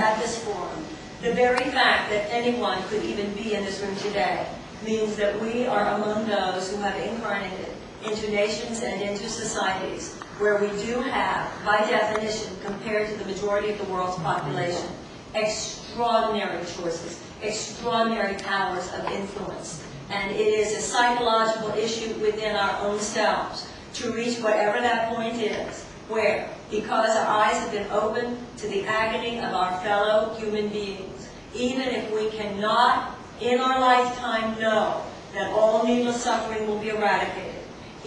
at this forum, the very fact that anyone could even be in this room today means that we are among those who have incarnated into nations and into societies where we do have, by definition, compared to the majority of the world's population, extraordinary choices, extraordinary powers of influence. And it is a psychological issue within our own selves to reach whatever that point is, where, because our eyes have been opened to the agony of our fellow human beings, even if we cannot in our lifetime know that all needless suffering will be eradicated,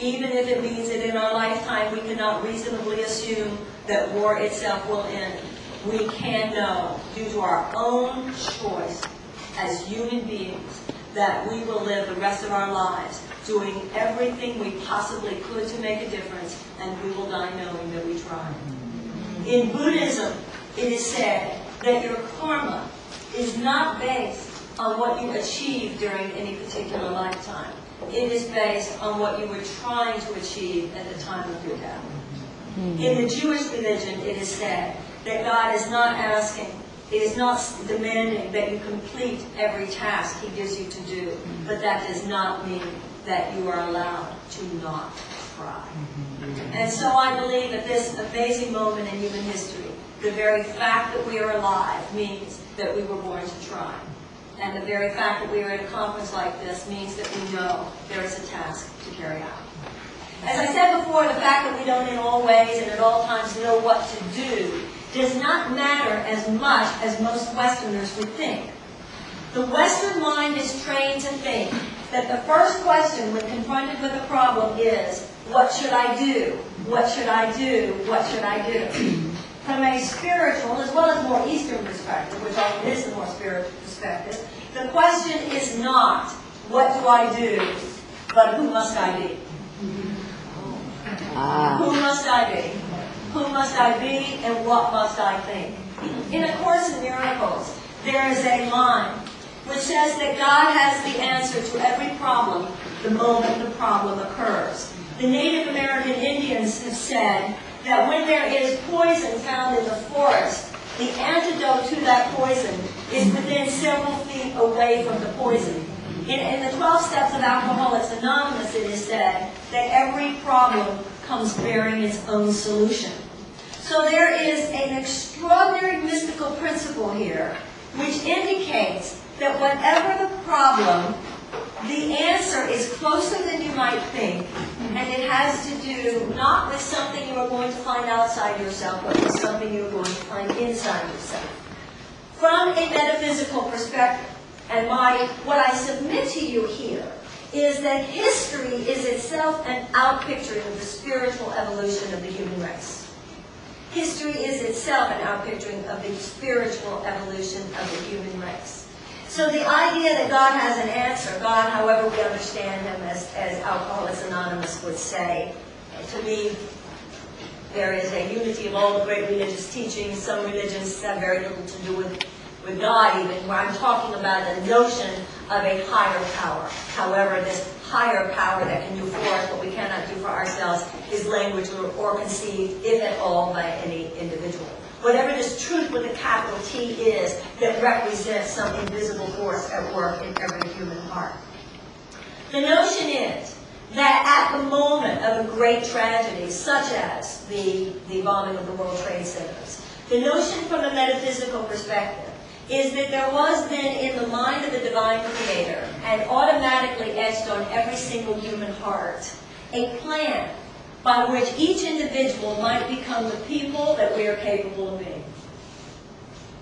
even if it means that in our lifetime we cannot reasonably assume that war itself will end, we can know, due to our own choice as human beings, that we will live the rest of our lives doing everything we possibly could to make a difference, and we will die knowing that we tried. In Buddhism, it is said that your karma is not based on what you achieved during any particular lifetime. It is based on what you were trying to achieve at the time of your death. In the Jewish religion, it is said that God is not asking, it is not demanding that you complete every task He gives you to do, but that does not mean that you are allowed to not try. And so I believe that this amazing moment in human history, the very fact that we are alive means that we were born to try. And the very fact that we are at a conference like this means that we know there is a task to carry out. As I said before, the fact that we don't in all ways and at all times know what to do does not matter as much as most Westerners would think. The Western mind is trained to think that the first question when confronted with a problem is, what should I do? What should I do? What should I do? From a spiritual as well as more Eastern perspective, which often is the more spiritual perspective, the question is not, what do I do, but who must I be? Who must I be? Who must I be and what must I think? In A Course in Miracles, there is a line which says that God has the answer to every problem the moment the problem occurs. The Native American Indians have said that when there is poison found in the forest, the antidote to that poison is within several feet away from the poison. In the 12 Steps of Alcoholics Anonymous, it is said that every problem comes bearing its own solution. So there is an extraordinary mystical principle here, which indicates that whatever the problem, the answer is closer than you might think, and it has to do not with something you are going to find outside yourself, but with something you are going to find inside yourself. From a metaphysical perspective, and what I submit to you here is that history is itself an outpicturing of the spiritual evolution of the human race. History is itself an outpicturing of the spiritual evolution of the human race. So the idea that God has an answer, God, however we understand Him, as Alcoholics Anonymous would say, to me, there is a unity of all the great religious teachings. Some religions have very little to do with God even, where I'm talking about the notion of a higher power. However, this higher power that can do for us what we cannot do for ourselves is language or conceived, if at all, by any individual. Whatever this truth with a capital T is that represents some invisible force at work in every human heart. The notion is that at the moment of a great tragedy, such as the bombing of the World Trade Centers, the notion from a metaphysical perspective is that there was then in the mind of the divine creator, and automatically etched on every single human heart, a plan by which each individual might become the people that we are capable of being.